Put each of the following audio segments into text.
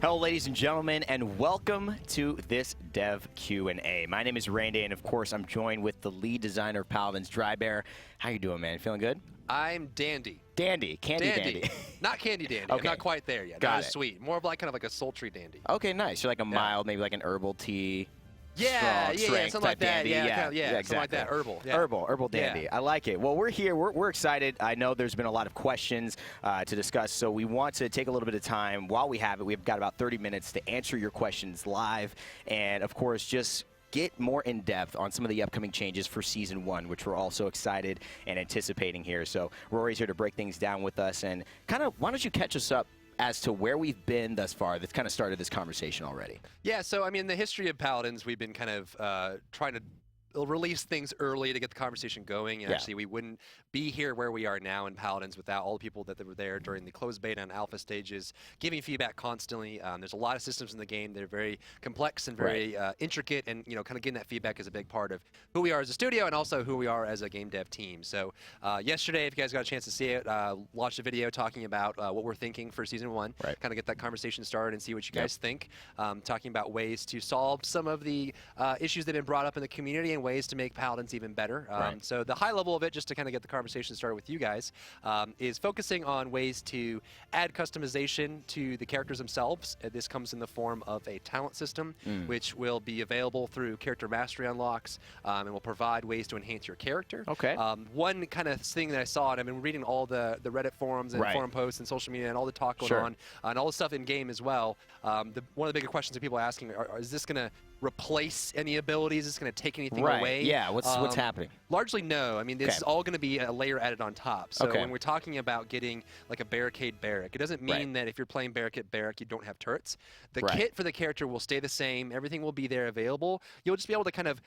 Hello, ladies and gentlemen, and welcome to this Dev Q&A. My name is Randy, and of course, I'm joined with the lead designer of Paladins, Drybear. How you doing, man? Feeling good? I'm dandy. Dandy, candy dandy. Not candy dandy. Okay. I'm not quite there yet. Got Not it. as sweet. More of like kind of like a sultry dandy. Okay, nice. You're like a mild, maybe like an herbal tea. Yeah, strength something like type that. dandy. Yeah, Exactly. something like that. Herbal. Yeah. Herbal dandy. Yeah. I like it. Well, we're here. We're excited. I know there's been a lot of questions to discuss, so we want to take a little bit of time while we have it. We've got about 30 minutes to answer your questions live, and of course, just get more in depth on some of the upcoming changes for Season 1, which we're also excited and anticipating here. So Rory's here to break things down with us, and kind of why don't you catch us up as to where we've been thus far that's kind of started this conversation already. Yeah, so I mean, the history of Paladins, we've been kind of trying to release things early to get the conversation going, and actually we wouldn't be here where we are now in Paladins without all the people that were there during the closed beta and alpha stages, giving feedback constantly. There's a lot of systems in the game. They're very complex and very intricate, and kind of getting that feedback is a big part of who we are as a studio and also who we are as a game dev team. So yesterday, if you guys got a chance to see it, launched a video talking about what we're thinking for Season 1, kind of get that conversation started and see what you guys think, talking about ways to solve some of the issues that have been brought up in the community and ways to make Paladins even better. So the high level of it, just to kind of get the conversation started with you guys, is focusing on ways to add customization to the characters themselves. This comes in the form of a talent system, which will be available through character mastery unlocks, and will provide ways to enhance your character. Okay. One kind of thing that I saw, and I've been reading all the Reddit forums and forum posts and social media and all the talk going on, and all the stuff in game as well. One of the bigger questions that people are asking is this going to replace any abilities? Is this going to take anything away? Yeah, what's happening? Largely no. I mean, this is all going to be a layer added on top. So when we're talking about getting like a barricade barrack, it doesn't mean that if you're playing barricade barrack, you don't have turrets. The kit for the character will stay the same. Everything will be there available. You'll just be able to kind of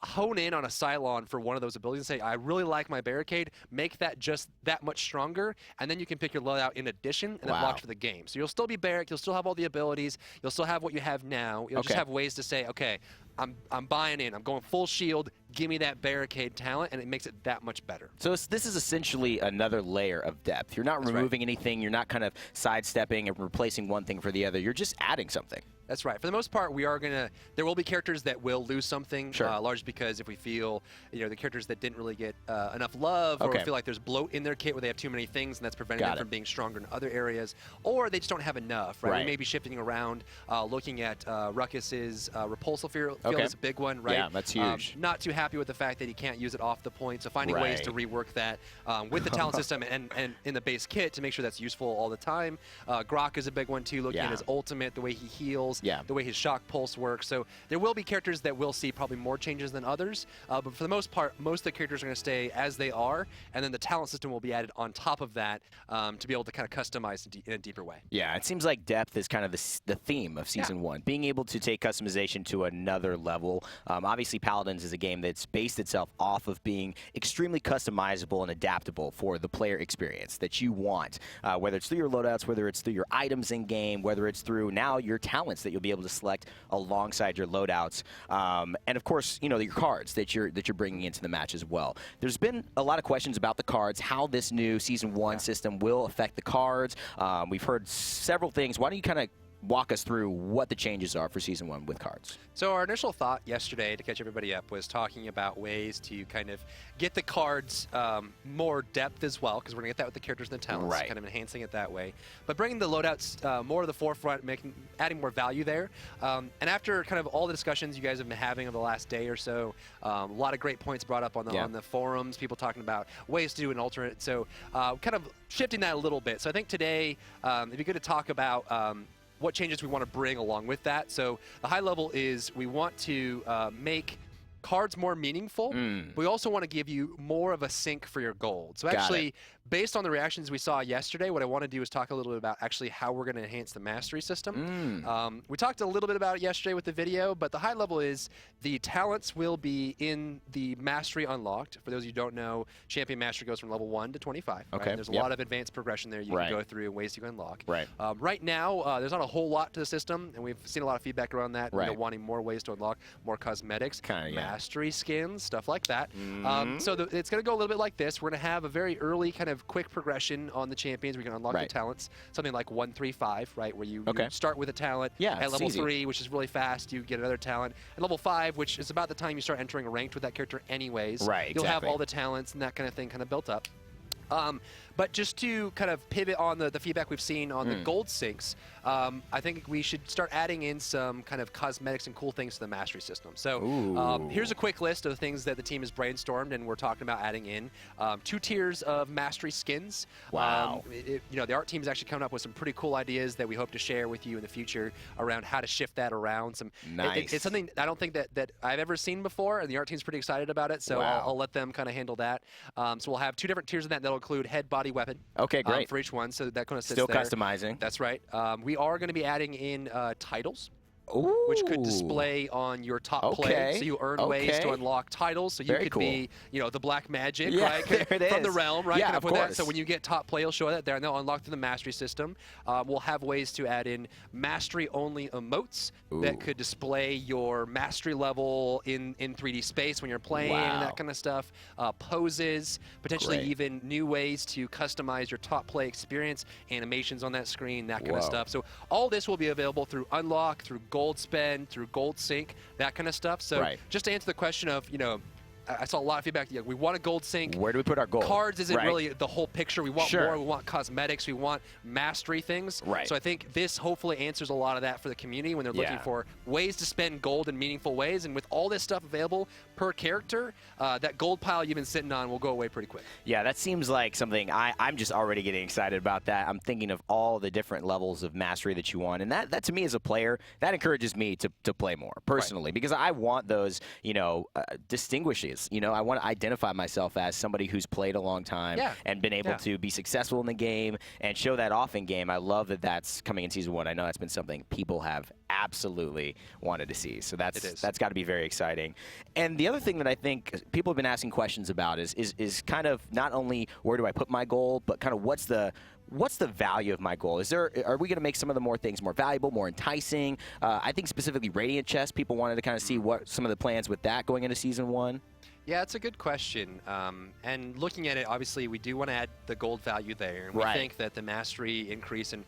hone in on a Cylon for one of those abilities and say, I really like my barricade, make that just that much stronger, and then you can pick your loadout in addition and unlock for the game. So you'll still be barrack, you'll still have all the abilities, you'll still have what you have now. You'll just have ways to say, okay, I'm buying in, I'm going full shield, give me that barricade talent, and it makes it that much better. So this is essentially another layer of depth. You're not removing anything, you're not kind of sidestepping and replacing one thing for the other, you're just adding something. That's right. For the most part, there will be characters that will lose something, largely because if we feel, the characters that didn't really get enough love, or feel like there's bloat in their kit where they have too many things and that's preventing them from being stronger in other areas, or they just don't have enough, right? We may be shifting around, looking at Ruckus's repulsive field is a big one, right? Yeah, that's huge. Not too happy with the fact that he can't use it off the point, so finding ways to rework that with the talent system and in the base kit to make sure that's useful all the time. Grok is a big one too, looking at his ultimate, the way he heals, the way his shock pulse works. So there will be characters that will see probably more changes than others, but for the most part, most of the characters are going to stay as they are, and then the talent system will be added on top of that to be able to kind of customize in a deeper way. Yeah, it seems like depth is kind of the theme of Season 1, being able to take customization to another level. Obviously, Paladins is a game that's based itself off of being extremely customizable and adaptable for the player experience that you want, whether it's through your loadouts, whether it's through your items in game, whether it's through now your talents that you'll be able to select alongside your loadouts, and of course, your cards that you're bringing into the match as well. There's been a lot of questions about the cards, how this new Season 1 system will affect the cards. We've heard several things. Why don't you kind of walk us through what the changes are for Season 1 with cards? So our initial thought yesterday, to catch everybody up, was talking about ways to kind of get the cards more depth as well, because we're going to get that with the characters and the talents, kind of enhancing it that way. But bringing the loadouts more to the forefront, adding more value there. And after kind of all the discussions you guys have been having over the last day or so, a lot of great points brought up on the forums, people talking about ways to do an alternate. So kind of shifting that a little bit. So I think today it'd be good to talk about what changes we want to bring along with that. So the high level is we want to make cards more meaningful. We also want to give you more of a sink for your gold. So actually, based on the reactions we saw yesterday, what I want to do is talk a little bit about actually how we're going to enhance the mastery system. We talked a little bit about it yesterday with the video, but the high level is the talents will be in the mastery unlocked. For those of you who don't know, champion mastery goes from level 1 to 25. Okay. And there's a lot of advanced progression there you can go through and ways you can unlock. Right now, there's not a whole lot to the system, and we've seen a lot of feedback around that, wanting more ways to unlock, more cosmetics. mastery skins, stuff like that. So it's going to go a little bit like this. We're going to have a very early kind of quick progression on the champions. We can unlock the talents, something like 1-3-5, right, where you start with a talent at level 3, which is really fast. You get another talent at level 5, which is about the time you start entering ranked with that character anyways. Right, You'll have all the talents and that kind of thing kind of built up. But just to kind of pivot on the feedback we've seen on the gold sinks, I think we should start adding in some kind of cosmetics and cool things to the mastery system. So here's a quick list of the things that the team has brainstormed and we're talking about adding in. 2 tiers of mastery skins. Wow. The art team is actually coming up with some pretty cool ideas that we hope to share with you in the future around how to shift that around. It's something I don't think that I've ever seen before, and the art team's pretty excited about it, so I'll let them kind of handle that. So we'll have 2 different tiers of that. That'll include head, body, weapon. Okay, great. For each one, so that kind of sits Still there. customizing. That's right. We are going to be adding in titles. Ooh. Which could display on your top play, so you earn ways to unlock titles. So you could be, the black magic, right? From the realm, right? Yeah, of course. So when you get top play, you'll show that there, and they'll unlock through the mastery system. We'll have ways to add in mastery-only emotes that could display your mastery level in 3D space when you're playing and that kind of stuff. Poses, potentially even new ways to customize your top play experience, animations on that screen, that kind of stuff. So all this will be available through unlock, through gold spend, through gold sync, that kind of stuff. So just to answer the question of, I saw a lot of feedback. We want a gold sync. Where do we put our gold? Cards isn't really the whole picture. We want more. We want cosmetics. We want mastery things. So I think this hopefully answers a lot of that for the community when they're looking for ways to spend gold in meaningful ways. And with all this stuff available per character, that gold pile you've been sitting on will go away pretty quick. Yeah, that seems like something I'm just already getting excited about that. I'm thinking of all the different levels of mastery that you want. And that to me as a player, that encourages me to play more personally because I want those, distinguishes. I want to identify myself as somebody who's played a long time and been able to be successful in the game and show that off in game. I love that that's coming in Season 1. I know that's been something people have absolutely wanted to see. So that's got to be very exciting. And the other thing that I think people have been asking questions about is kind of not only where do I put my goal, but kind of what's the value of my goal? Are we going to make some of the more things more valuable, more enticing? I think specifically Radiant Chest, people wanted to kind of see what some of the plans with that going into Season 1. Yeah, it's a good question. And looking at it, obviously, we do want to add the gold value there. And we think that the mastery increase and,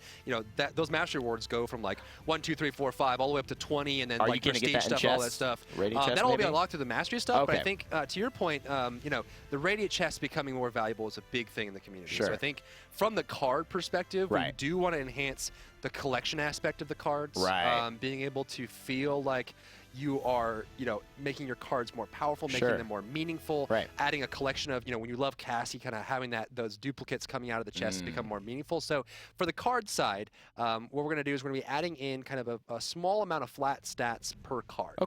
those mastery rewards go from like 1, 2, 3, 4, 5, all the way up to 20, and then like prestige stuff, all that stuff. That'll all be unlocked through the mastery stuff. But I think, to your point, the Radiant Chest becoming more valuable is a big thing in the community. So I think from the card perspective, we do want to enhance the collection aspect of the cards. Being able to feel like you are, making your cards more powerful, making them more meaningful, adding a collection of, when you love Cassie, kind of having those duplicates coming out of the chest become more meaningful. So for the card side, what we're going to do is we're going to be adding in kind of a small amount of flat stats per card.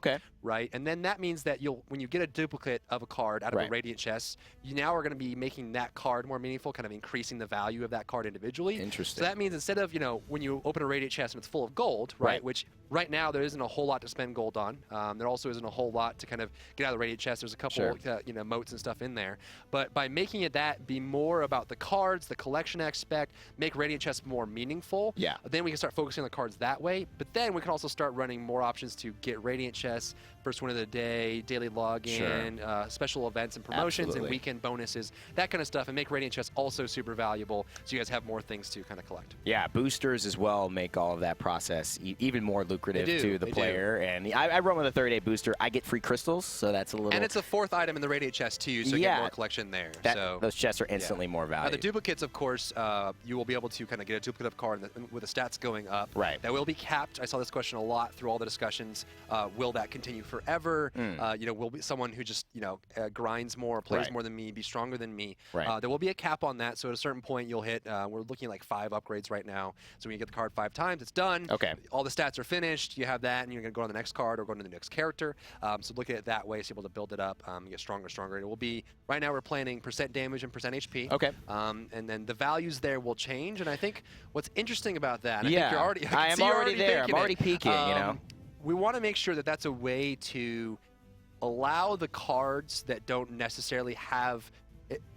Right? And then that means that when you get a duplicate of a card out of a Radiant chest, you now are going to be making that card more meaningful, kind of increasing the value of that card individually. Interesting. So that means instead of, when you open a Radiant chest and it's full of gold, which right now there isn't a whole lot to spend gold on. There also isn't a whole lot to kind of get out of the Radiant chest. There's a couple, moats and stuff in there. But by making it be more about the cards, the collection aspect, make Radiant chests more meaningful, then we can start focusing on the cards that way. But then we can also start running more options to get Radiant chests, first win of the day, daily login, special events and promotions, and weekend bonuses, that kind of stuff, and make Radiant chests also super valuable so you guys have more things to kind of collect. Yeah, boosters as well make all of that process even more lucrative to the player. And I run with a 30-day booster. I get free crystals, so that's a little... And it's a 4th item in the Radiant chest too, so you get more collection there. Those chests are instantly more valuable. The duplicates, of course, you will be able to kind of get a duplicate of card with the stats going up. That will be capped. I saw this question a lot through all the discussions. Will that continue forever? Will be someone who just grinds more, plays more than me, be stronger than me. There will be a cap on that. So at a certain point, you'll hit. We're looking at like 5 upgrades right now. So when you get the card 5 times, it's done. All the stats are finished. You have that, and you're going to go on the next card or go to the next character. So look at it that way, so you're able to build it up, get stronger, stronger. It will be right now we're planning % damage and % HP. And then the values there will change. And I think what's interesting about that, I think you're already. I am already there. I'm already peeking. We want to make sure that that's a way to allow the cards that don't necessarily have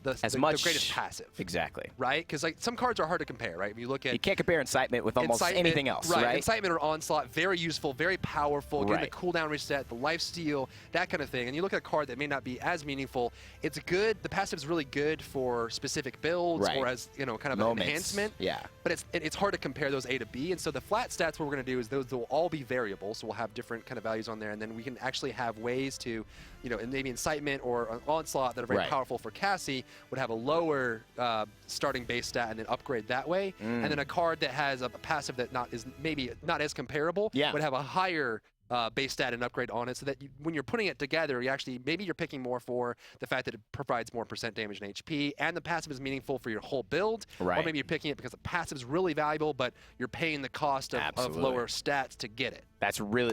the greatest passive. Exactly. Right? Because like some cards are hard to compare, right? If you look at, you can't compare Incitement with almost anything else, right? Incitement or Onslaught, very useful, very powerful, getting the cooldown reset, the lifesteal, that kind of thing. And you look at a card that may not be as meaningful. It's good. The passive is really good for specific builds or as kind of an enhancement. Yeah. But it's hard to compare those A to B. And so the flat stats, what we're going to do is those will all be variable. So we'll have different kind of values on there, and then we can actually have ways to, and maybe Incitement or an Onslaught that are very powerful for Cassie would have a lower starting base stat and then upgrade that way. And then a card that has a passive that is maybe not as comparable would have a higher base stat and upgrade on it, so that when you're putting it together, maybe you're picking more for the fact that it provides more % damage and HP, and the passive is meaningful for your whole build. Or maybe you're picking it because the passive is really valuable, but you're paying the cost of lower stats to get it.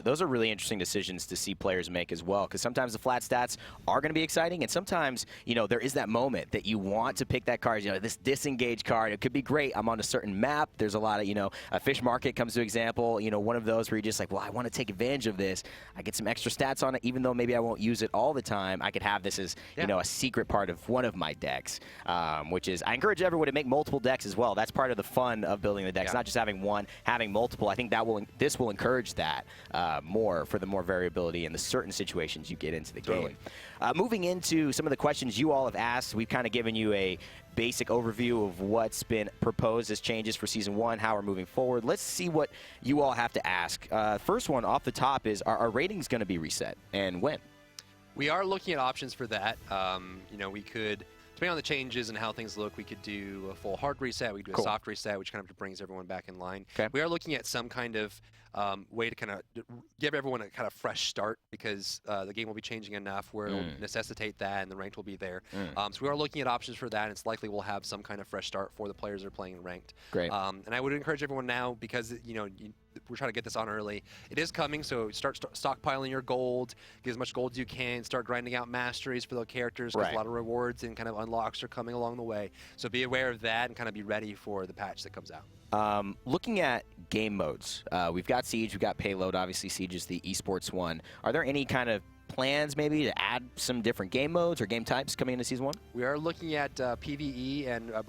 Those are really interesting decisions to see players make as well, because sometimes the flat stats are going to be exciting, and sometimes there is that moment that you want to pick that card. This disengage card, it could be great. I'm on a certain map. There's a lot of a fish market comes to example. One of those where you're just like, well, I want to take advantage of this. I get some extra stats on it, even though maybe I won't use it all the time. I could have this as a secret part of one of my decks, which is I encourage everyone to make multiple decks as well. That's part of the fun of building the decks, not just having one, having multiple. I think this will encourage that more for the more variability in the certain situations you get into the game. Moving into some of the questions you all have asked, we've kind of given you a basic overview of what's been proposed as changes for Season 1, how we're moving forward. Let's see what you all have to ask. First one off the top is, are our ratings going to be reset, and when? We are looking at options for that. We could, depending on the changes and how things look, we could do a full hard reset. We could do a soft reset, which kind of brings everyone back in line. We are looking at some kind of way to kind of give everyone a kind of fresh start, because the game will be changing enough where it'll necessitate that, and the ranked will be there. So we are looking at options for that, and it's likely we'll have some kind of fresh start for the players that are playing in ranked. Great. And I would encourage everyone now, because we're trying to get this on early. It is coming, so start stockpiling your gold, get as much gold as you can, start grinding out masteries for those characters, because a lot of rewards and kind of unlocks are coming along the way. So be aware of that and kind of be ready for the patch that comes out. Looking at game modes, we've got Siege, we've got Payload. Obviously, Siege is the esports one. Are there any kind of plans maybe to add some different game modes or game types coming into Season 1? We are looking at PvE and a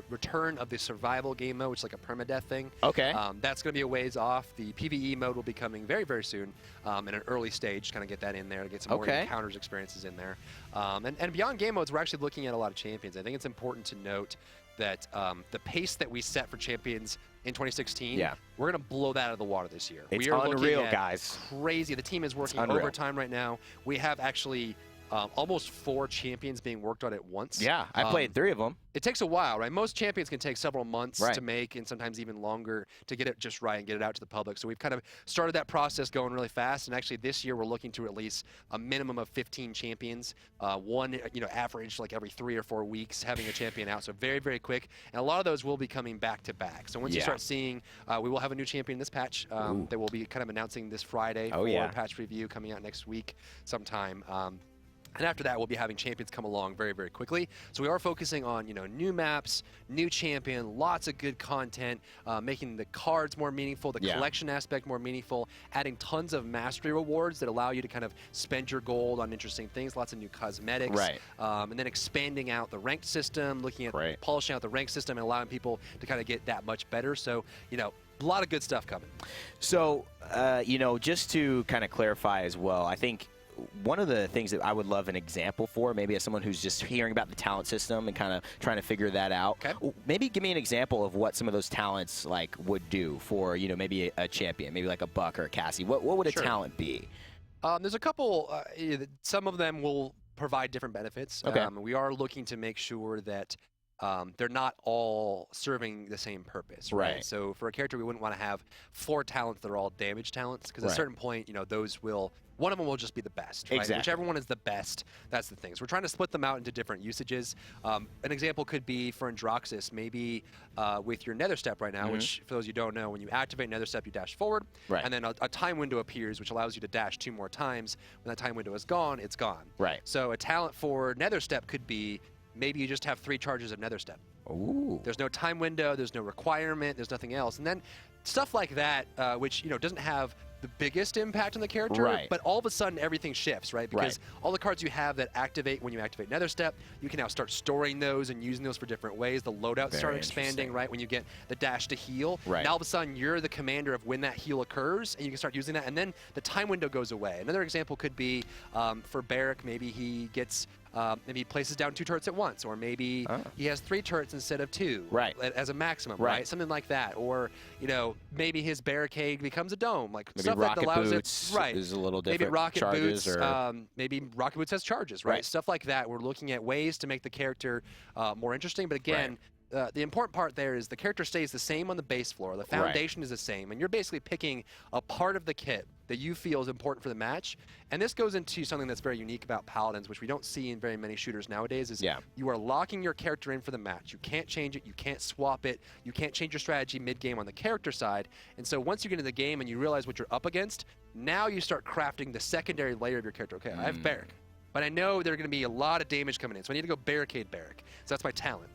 return of the survival game mode, which is like a permadeath thing. Okay. That's going to be a ways off. The PvE mode will be coming very, very soon in an early stage, kind of get that in there, to get some more encounters experiences in there. And beyond game modes, we're actually looking at a lot of champions. I think it's important to note that the pace that we set for champions in 2016, we're going to blow that out of the water this year. It's we are unreal, guys. Crazy. The team is working overtime right now. We have actually almost 4 champions being worked on at once. Yeah, I played 3 of them. It takes a while, right? Most champions can take several months to make, and sometimes even longer to get it just right and get it out to the public. So we've kind of started that process going really fast, and actually this year we're looking to release a minimum of 15 champions, one average like every 3 or 4 weeks having a champion out. So very, very quick, and a lot of those will be coming back to back. So once you start seeing, we will have a new champion this patch that we'll be kind of announcing this Friday for patch review coming out next week sometime. And after that, we'll be having champions come along very, very quickly. So we are focusing on, new maps, new champion, lots of good content, making the cards more meaningful, the collection aspect more meaningful, adding tons of mastery rewards that allow you to kind of spend your gold on interesting things, lots of new cosmetics, and then expanding out the ranked system, looking at polishing out the ranked system and allowing people to kind of get that much better. So, a lot of good stuff coming. So, just to kind of clarify as well, I think one of the things that I would love an example for, maybe as someone who's just hearing about the talent system and kind of trying to figure that out, maybe give me an example of what some of those talents would do for, maybe a champion, maybe like a Buck or a Cassie. What would a talent be? There's a couple, some of them will provide different benefits. We are looking to make sure that they're not all serving the same purpose, right? So for a character, we wouldn't want to have 4 talents that are all damage talents, because at a certain point, one of them will just be the best, right? Whichever one is the best, that's the thing. So we're trying to split them out into different usages. An example could be for Androxus, maybe with your Nether Step right now, which for those you don't know, when you activate Nether Step, you dash forward, and then a time window appears, which allows you to dash 2 more times. When that time window is gone, it's gone. So a talent for Nether Step could be, maybe you just have 3 charges of Nether Step. Ooh. There's no time window, there's no requirement, there's nothing else. And then stuff like that, which doesn't have the biggest impact on the character, but all of a sudden everything shifts, right? Because all the cards you have that activate when you activate Nether Step, you can now start storing those and using those for different ways. The loadouts start expanding, right? When you get the dash to heal, now all of a sudden you're the commander of when that heal occurs, and you can start using that, and then the time window goes away. Another example could be for Barrack, maybe he gets maybe he places down 2 turrets at once, or maybe he has 3 turrets instead of 2 as a maximum, right? Something like that. Or, you know, maybe his barricade becomes a dome, like maybe stuff rocket that allows boots is a little different. Maybe rocket charges boots, or maybe rocket boots has charges, right? Stuff like that. We're looking at ways to make the character more interesting, but again, the important part there is the character stays the same on the base floor. The foundation is the same, and you're basically picking a part of the kit that you feel is important for the match. And this goes into something that's very unique about Paladins, which we don't see in very many shooters nowadays, is you are locking your character in for the match. You can't change it. You can't swap it. You can't change your strategy mid-game on the character side. And so once you get into the game and you realize what you're up against, now you start crafting the secondary layer of your character. Okay, I have Barrack, but I know there's going to be a lot of damage coming in, so I need to go barricade Barrack. So that's my talent.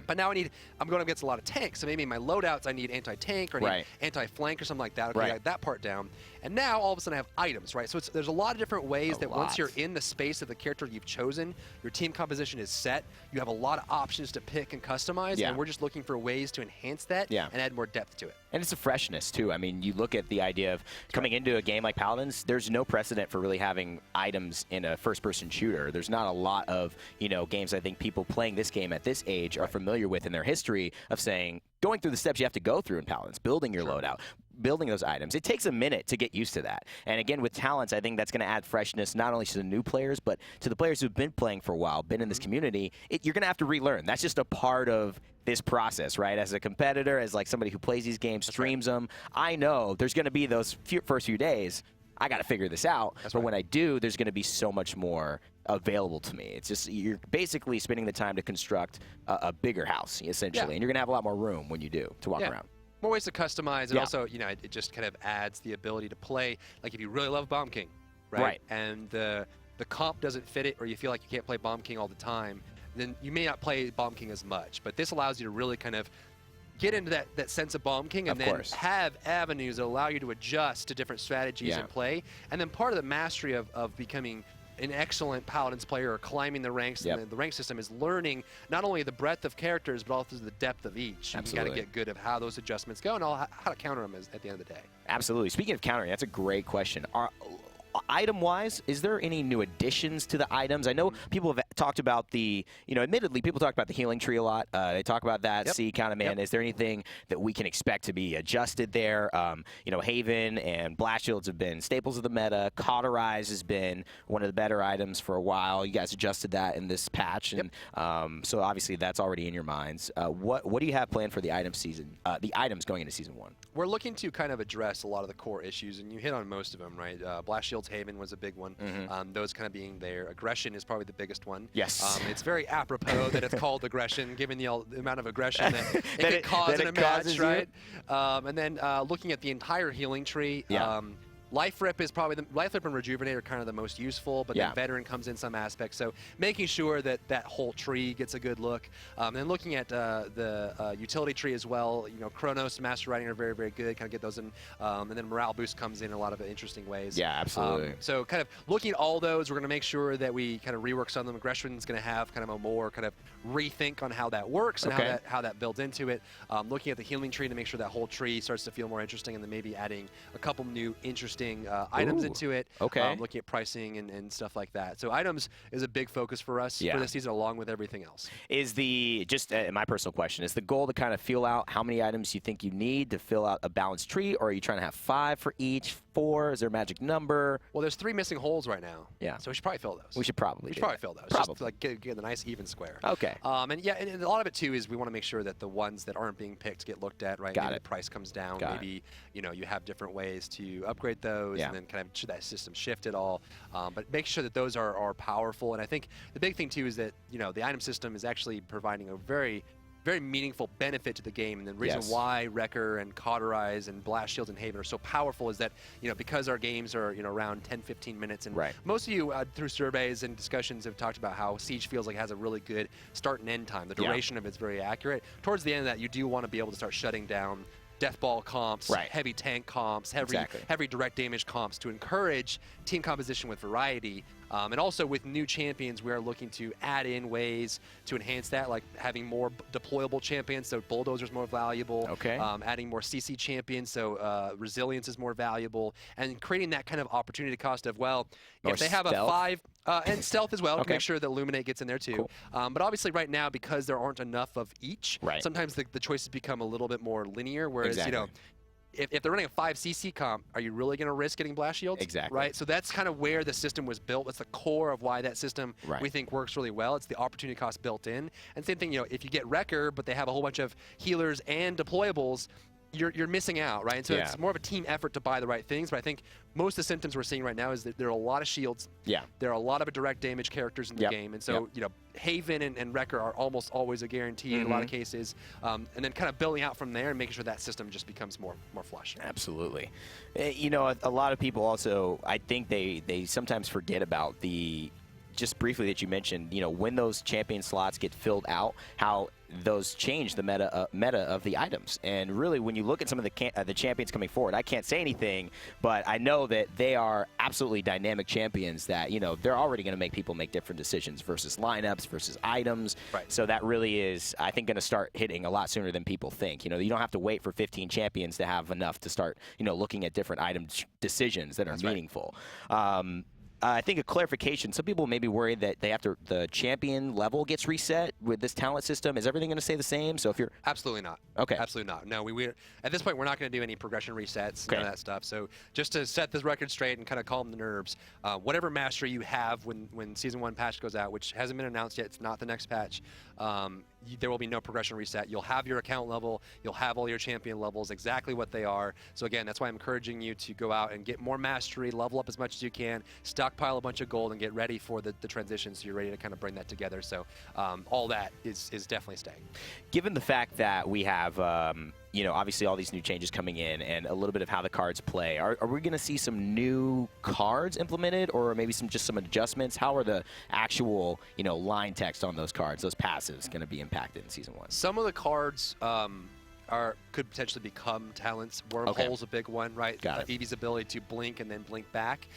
But now I'm going up against a lot of tanks, so maybe in my loadouts I need anti-tank or I need anti-flank or something like that. Okay, I got that part down. And now all of a sudden I have items, right? So there's a lot of different ways that once you're in the space of the character you've chosen, your team composition is set, you have a lot of options to pick and customize, and we're just looking for ways to enhance that and add more depth to it. And it's a freshness, too. I mean, you look at the idea of coming into a game like Paladins, there's no precedent for really having items in a first-person shooter. There's not a lot of, you know, games I think people playing this game at this age are familiar with in their history of saying, going through the steps you have to go through in Paladins, building your loadout, building those items. It takes a minute to get used to that. And again, with talents, I think that's going to add freshness not only to the new players, but to the players who've been playing for a while, been in this community. You're going to have to relearn. That's just a part of this process, right? As a competitor, as like somebody who plays these games, streams them, I know there's going to be those first few days, I got to figure this out. But when I do, there's going to be so much more available to me. It's just, you're basically spending the time to construct a bigger house, essentially. And you're going to have a lot more room when you do to walk around. More ways to customize, and also, you know, it just kind of adds the ability to play. Like if you really love Bomb King, right? And the comp doesn't fit it, or you feel like you can't play Bomb King all the time, then you may not play Bomb King as much. But this allows you to really kind of get into that sense of Bomb King, and then have avenues that allow you to adjust to different strategies and play. And then part of the mastery of becoming an excellent Paladins player or climbing the ranks in the rank system is learning not only the breadth of characters, but also the depth of each. You got to get good at how those adjustments go and how to counter them at the end of the day. Absolutely. Speaking of countering, that's a great question. Item-wise, is there any new additions to the items? I know people have talked about the, you know, admittedly, people talk about the healing tree a lot. They talk about that, see kind of man. Is there anything that we can expect to be adjusted there? You know, Haven and Blast Shields have been staples of the meta. Cauterize has been one of the better items for a while. You guys adjusted that in this patch, and so obviously that's already in your minds. What do you have planned for the item season? The items going into Season 1? We're looking to kind of address a lot of the core issues, and you hit on most of them, right? Blast Shields Haven was a big one. Those kind of being there. Aggression is probably the biggest one. Yes. It's very apropos that it's called aggression, given the amount of aggression that it could cause in a match, right? And then looking at the entire healing tree. Life Rip is probably Life Rip and Rejuvenate are kind of the most useful, but then Veteran comes in some aspects. So making sure that that whole tree gets a good look. And then looking at the utility tree as well. You know, Chronos, Master Writing are very, very good. Kind of get those in. And then Morale Boost comes in a lot of interesting ways. Yeah, absolutely. So kind of looking at all those, we're going to make sure that we kind of rework some of them. Aggression is going to have kind of a more kind of rethink on how that works and how that builds into it. Looking at the healing tree to make sure that whole tree starts to feel more interesting, and then maybe adding a couple new interesting items into it. Looking at pricing and stuff like that. So items is a big focus for us for this season, along with everything else. Is the, just my personal question, is the goal to kind of feel out how many items you think you need to fill out a balanced tree, or are you trying to have 5 for each, 4? Is there a magic number? Well, there's 3 missing holes right now. So we should probably fill those. We should probably fill those. Just to, like, get a nice even square. And yeah, and a lot of it too is we want to make sure that the ones that aren't being picked get looked at, right? Maybe the price comes down. Maybe you know, you have different ways to upgrade those, and then kind of should that system shift at all. But make sure that those are powerful. And I think the big thing too is that, you know, the item system is actually providing a very meaningful benefit to the game. And the reason why Wrecker and Cauterize and Blast Shields and Haven are so powerful is that, you know, because our games are, you know, around 10-15 minutes, and most of you through surveys and discussions have talked about how Siege feels like it has a really good start and end time. The duration of it's very accurate. Towards the end of that, you do want to be able to start shutting down death ball comps, heavy tank comps, heavy direct damage comps to encourage team composition with variety. And also with new champions, we are looking to add in ways to enhance that, like having more deployable champions, so Bulldozer's more valuable. Adding more CC champions, so resilience is more valuable, and creating that kind of opportunity cost of, well, if they have a 5, and stealth as well, to make sure that Illuminate gets in there too. But obviously right now, because there aren't enough of each, sometimes the choices become a little bit more linear, whereas, you know, if they're running a 5 CC comp, are you really going to risk getting blast shields? Right? So that's kind of where the system was built. That's the core of why that system we think works really well. It's the opportunity cost built in. And same thing, you know, if you get Wrecker, but they have a whole bunch of healers and deployables, you're missing out, right? And so it's more of a team effort to buy the right things. But I think most of the symptoms we're seeing right now is that there are a lot of shields. There are a lot of direct damage characters in the game. And so, you know, Haven and Wrecker are almost always a guarantee in a lot of cases. And then kind of building out from there and making sure that system just becomes more flush. Absolutely. You know, a lot of people also, I think they sometimes forget about the, just briefly that you mentioned, you know, when those champion slots get filled out, how those change the meta of the items. And really, when you look at some of the champions coming forward, I can't say anything, but I know that they are absolutely dynamic champions that, you know, they're already going to make people make different decisions versus lineups, versus items. So that really is, I think, going to start hitting a lot sooner than people think. You know, you don't have to wait for 15 champions to have enough to start, you know, looking at different item decisions that are meaningful. I think a clarification, some people may be worried that the champion level gets reset with this talent system. Is everything going to stay the same? So if you're... Absolutely not. Absolutely not. No, we at this point, we're not going to do any progression resets, none of that stuff. So just to set this record straight and kind of calm the nerves, whatever mastery you have when Season 1 patch goes out, which hasn't been announced yet, it's not the next patch, there will be no progression reset. You'll have your account level. You'll have all your champion levels, exactly what they are. So again, that's why I'm encouraging you to go out and get more mastery, level up as much as you can, stockpile a bunch of gold, and get ready for the transition so you're ready to kind of bring that together. So all that is definitely staying. Given the fact that we have, you know, obviously all these new changes coming in and a little bit of how the cards play, are we going to see some new cards implemented, or maybe just some adjustments? How are the actual, you know, line text on those cards, those passives, going to be impacted in Season 1? Some of the cards could potentially become talents. Wormhole's a big one, right? Eevee's ability to blink and then blink back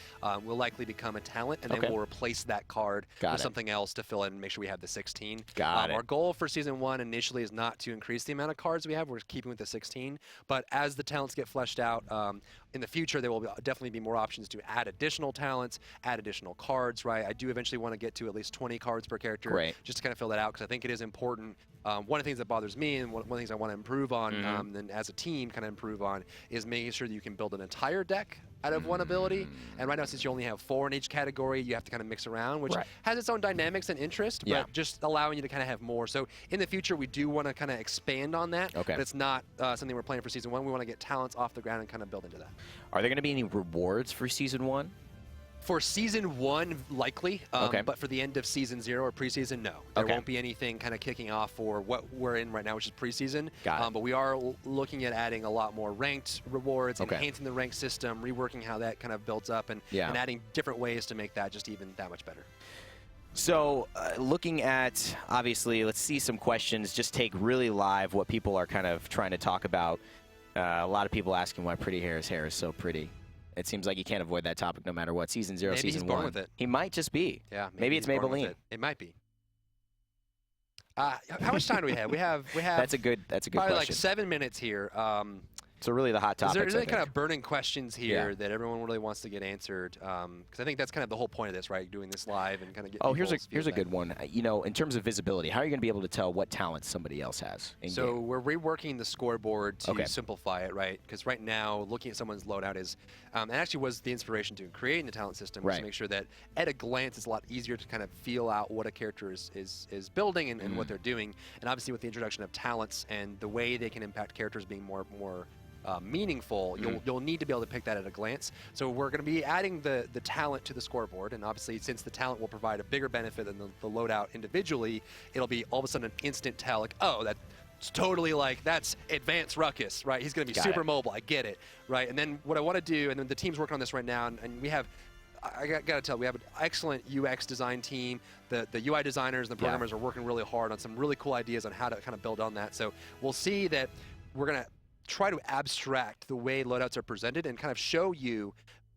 will likely become a talent, and then we'll replace that card with something else to fill in and make sure we have the 16. Our goal for Season 1 initially is not to increase the amount of cards we have. We're keeping with the 16. But as the talents get fleshed out, in the future, there will definitely be more options to add additional talents, add additional cards, right? I do eventually want to get to at least 20 cards per character, just to kind of fill that out, because I think it is important. One of the things that bothers me, and one of the things I want to improve on, and as a team kind of improve on, is making sure that you can build an entire deck out of one ability. And right now, since you only have 4 in each category, you have to kind of mix around, which has its own dynamics and interest, but just allowing you to kind of have more. So in the future, we do want to kind of expand on that, but it's not something we're planning for Season 1. We want to get talents off the ground and kind of build into that. Are there going to be any rewards for Season 1? For Season 1, likely, but for the end of Season 0 or preseason, no. There won't be anything kind of kicking off for what we're in right now, which is preseason. But we are looking at adding a lot more ranked rewards, enhancing the ranked system, reworking how that kind of builds up, and adding different ways to make that just even that much better. So looking at, obviously, let's see some questions, just take really live what people are kind of trying to talk about. A lot of people asking why Pretty Hair's hair is so pretty. It seems like you can't avoid that topic no matter what. Season 0, maybe Season 1. He's born with it. He might just be. Yeah. Maybe it's Maybelline. It might be. How much time do we have? We have. That's a good probably question. Like 7 minutes here. So really the hot topics. Is there any kind of burning questions here that everyone really wants to get answered? Because I think that's kind of the whole point of this, right? Doing this live and kind of getting. Here's a good one. You know, in terms of visibility, how are you going to be able to tell what talents somebody else has? So we're reworking the scoreboard to simplify it, right? Because right now, looking at someone's loadout is, and actually was the inspiration to creating the talent system, was to make sure that at a glance it's a lot easier to kind of feel out what a character is building and what they're doing. And obviously with the introduction of talents and the way they can impact characters being more meaningful, you'll need to be able to pick that at a glance. So we're going to be adding the talent to the scoreboard, and obviously since the talent will provide a bigger benefit than the loadout individually, it'll be all of a sudden an instant tell, like, oh, that's totally like, that's advanced Ruckus, right? He's going to be super mobile, I get it, right? And then what I want to do, and then the team's working on this right now, and we have, I got to tell, we have an excellent UX design team. The UI designers and the programmers are working really hard on some really cool ideas on how to kind of build on that. So we'll see that we're going to try to abstract the way loadouts are presented and kind of show you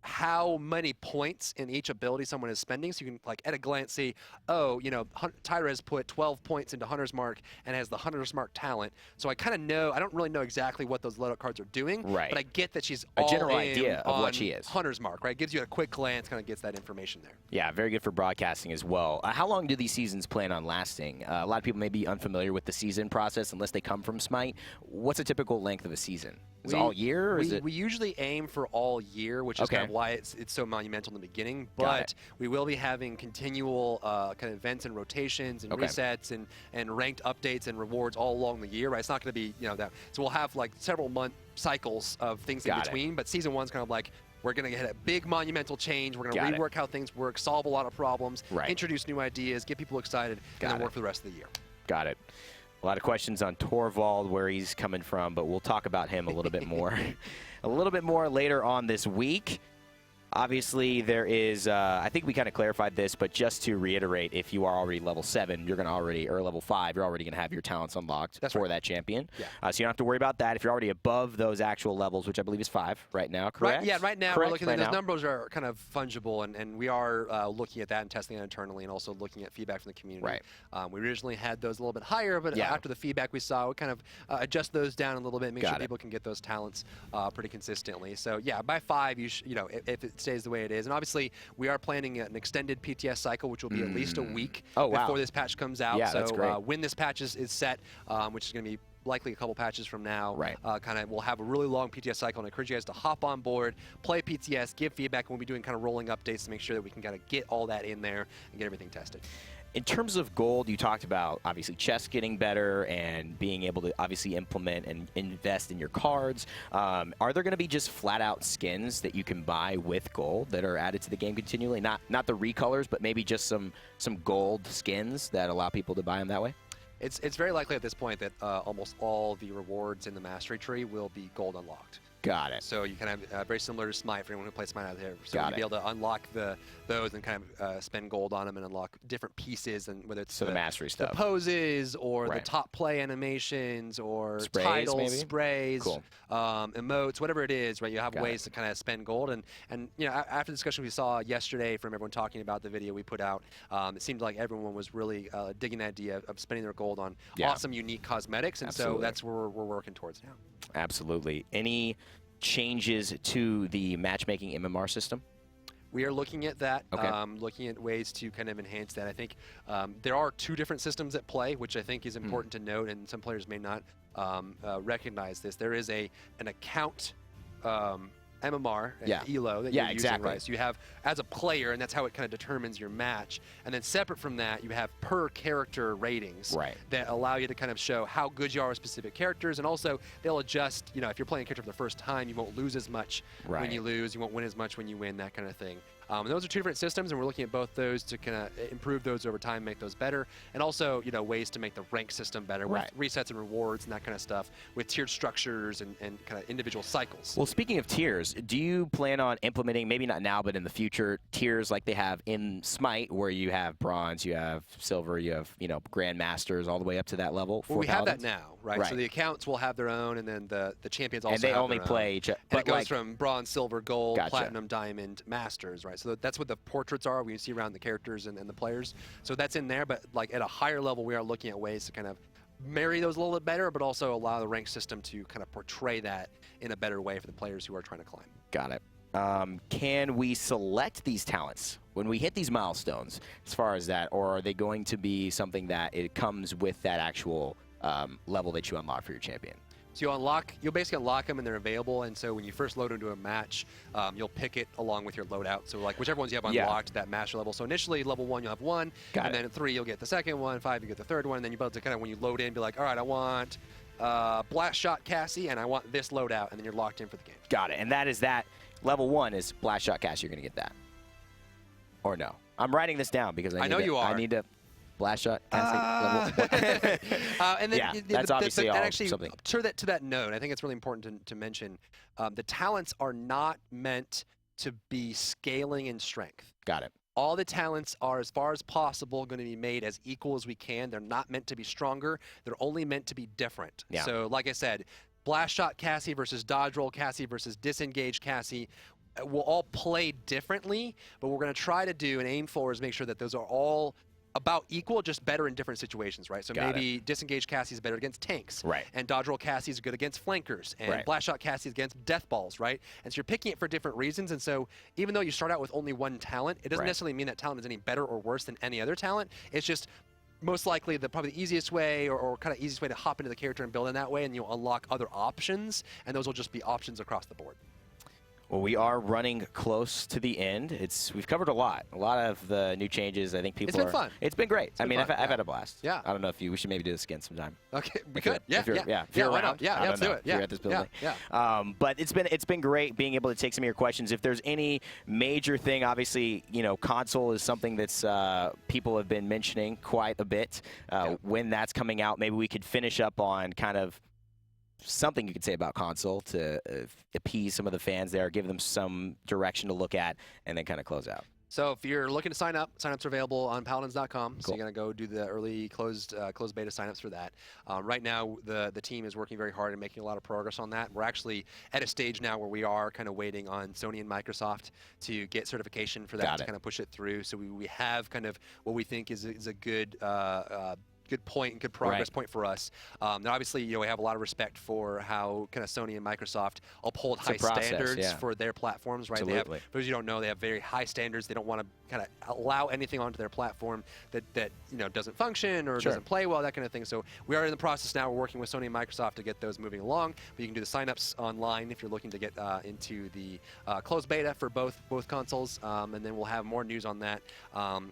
how many points in each ability someone is spending, so you can, like, at a glance see, oh, you know, hi-rez put 12 points into Hunter's Mark and has the Hunter's Mark talent. So I kind of know, I don't really know exactly what those loadout cards are doing, but I get that she's a general idea of what she is. Hunter's Mark, right? Gives you a quick glance, kind of gets that information there. Yeah, very good for broadcasting as well. How long do these seasons plan on lasting? A lot of people may be unfamiliar with the season process unless they come from Smite. What's a typical length of a season? Is it all year? Or we usually aim for all year, which is kind of why it's so monumental in the beginning. But we will be having continual kind of events and rotations and resets and ranked updates and rewards all along the year. Right? It's not going to be, you know, that. So we'll have like several month cycles of things in between. But season one's kind of like, we're going to get a big monumental change. We're going to rework how things work, solve a lot of problems, introduce new ideas, get people excited, and then work for the rest of the year. Got it. A lot of questions on Torvald, where he's coming from, but we'll talk about him a little bit more. A little bit more later on this week. Obviously, there is, I think we kind of clarified this, but just to reiterate, if you are already level 7, you're going to already, or level 5, you're already going to have your talents unlocked for that champion. Yeah. So you don't have to worry about that. If you're already above those actual levels, which I believe is 5 right now, correct? Right, yeah, right now we're looking at those numbers are kind of fungible, and we are looking at that and testing it internally and also looking at feedback from the community. Right. We originally had those a little bit higher, but after the feedback we saw, we kind of adjust those down a little bit, make sure people can get those talents pretty consistently. So yeah, by 5, you know, if it stays the way it is. And obviously, we are planning an extended PTS cycle, which will be at least a week before this patch comes out. Yeah, so that's great. When this patch is set, which is going to be likely a couple patches from now, kind of we'll have a really long PTS cycle, and I encourage you guys to hop on board, play PTS, give feedback, and we'll be doing kind of rolling updates to make sure that we can kind of get all that in there and get everything tested. In terms of gold, you talked about obviously chess getting better and being able to obviously implement and invest in your cards. Are there going to be just flat out skins that you can buy with gold that are added to the game continually? Not the recolors, but maybe just some gold skins that allow people to buy them that way? It's very likely at this point that almost all the rewards in the mastery tree will be gold unlocked. Got it. So you can have very similar to Smite for anyone who plays Smite out there. So you'll be able to unlock those and kind of spend gold on them and unlock different pieces, and whether it's the mastery stuff, the poses, or the top play animations, or sprays, titles, sprays, emotes, whatever it is. Right, you have ways to kind of spend gold, and you know, after the discussion we saw yesterday from everyone talking about the video we put out, it seemed like everyone was really digging the idea of spending their gold on awesome, unique cosmetics, and so that's where we're working towards now. Absolutely. Any changes to the matchmaking MMR system? We are looking at that, looking at ways to kind of enhance that. I think there are 2 different systems at play, which I think is important to note, and some players may not recognize this. There is an account MMR, ELO that you're using, right? So you have as a player, and that's how it kind of determines your match. And then separate from that, you have per character ratings that allow you to kind of show how good you are with specific characters, and also they'll adjust. You know, if you're playing a character for the first time, you won't lose as much when you lose, you won't win as much when you win, that kind of thing. And those are 2 different systems, and we're looking at both those to kind of improve those over time, make those better, and also, you know, ways to make the rank system better with resets and rewards and that kind of stuff, with tiered structures and kind of individual cycles. Well, speaking of tiers, do you plan on implementing, maybe not now, but in the future, tiers like they have in Smite, where you have bronze, you have silver, you have, you know, grandmasters, all the way up to that level? Well, we have that now, right? So the accounts will have their own, and then the champions also have their own. And they only play each other. And it goes from bronze, silver, gold, platinum, diamond, masters, right? So that's what the portraits are, we see around the characters and the players. So that's in there, but like at a higher level, we are looking at ways to kind of marry those a little bit better, but also allow the rank system to kind of portray that in a better way for the players who are trying to climb. Got it. Can we select these talents when we hit these milestones as far as that, or are they going to be something that it comes with that actual level that you unlock for your champion? So you'll basically unlock them, and they're available. And so when you first load into a match, you'll pick it along with your loadout. So like whichever ones you have unlocked, that master level. So initially, level 1, you'll have 1, and then at 3, you'll get the second one, 5, you get the third one, and then you'll be able to kind of, when you load in, be like, all right, I want Blast Shot Cassie, and I want this loadout, and then you're locked in for the game. Got it. And that is that. Level 1 is Blast Shot Cassie. You're going to get that. Or no? I'm writing this down because I know you are. I need to. Blast Shot, Cassie, and then that's obviously something. To that note, I think it's really important to mention the talents are not meant to be scaling in strength. Got it. All the talents are, as far as possible, going to be made as equal as we can. They're not meant to be stronger. They're only meant to be different. Yeah. So, like I said, blast shot Cassie versus dodge roll Cassie versus disengage Cassie will all play differently, but what we're going to try to do and aim for is make sure that those are all about equal, just better in different situations, right? So maybe disengage Cassie is better against tanks, right? And dodge roll Cassie is good against flankers, and blast shot Cassie is against death balls, right? And so you're picking it for different reasons, and so even though you start out with only one talent, it doesn't necessarily mean that talent is any better or worse than any other talent. It's just most likely probably the easiest way or kind of easiest way to hop into the character and build in that way, and you'll unlock other options, and those will just be options across the board. Well, we are running close to the end. We've covered a lot of the new changes. I think people. It's been fun. It's been great. I mean, I've had a blast. Yeah. I don't know if we should maybe do this again sometime. Okay, we could. If you're around. Yeah, let's do it. If you're at this building. But it's been great being able to take some of your questions. If there's any major thing, obviously, console is something that's people have been mentioning quite a bit. When that's coming out, maybe we could finish up on kind of something you could say about console to appease some of the fans there, give them some direction to look at, and then kind of close out. So if you're looking to sign up, signups are available on paladins.com. Cool. So you're going to go do the early closed beta signups for that. Right now, the team is working very hard and making a lot of progress on that. We're actually at a stage now where we are kind of waiting on Sony and Microsoft to get certification for that to kind of push it through. So we have kind of what we think is a good good point and good progress point for us. Now, obviously, we have a lot of respect for how kind of Sony and Microsoft uphold high standards for their platforms, right? Absolutely. They have, for those you don't know, they have very high standards. They don't want to kind of allow anything onto their platform that doesn't function or doesn't play well, that kind of thing. So we are in the process now. We're working with Sony and Microsoft to get those moving along. But you can do the signups online if you're looking to get into the closed beta for both consoles, and then we'll have more news on that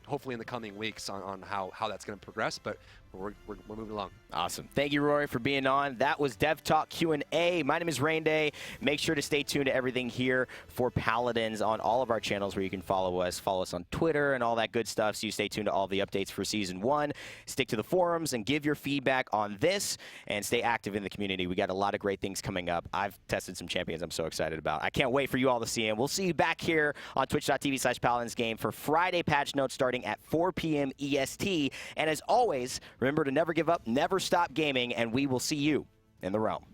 hopefully in the coming weeks on how that's going to progress. But we're moving along. Awesome. Thank you, Rory, for being on. That was Dev Talk Q&A. My name is Rain Day. Make sure to stay tuned to everything here for Paladins on all of our channels where you can follow us. Follow us on Twitter and all that good stuff, so you stay tuned to all the updates for Season 1. Stick to the forums and give your feedback on this, and stay active in the community. We got a lot of great things coming up. I've tested some champions I'm so excited about. I can't wait for you all to see them. We'll see you back here on twitch.tv/PaladinsGame for Friday patch notes starting at 4 p.m. EST. And as always, remember to never give up, never stop gaming, and we will see you in the realm.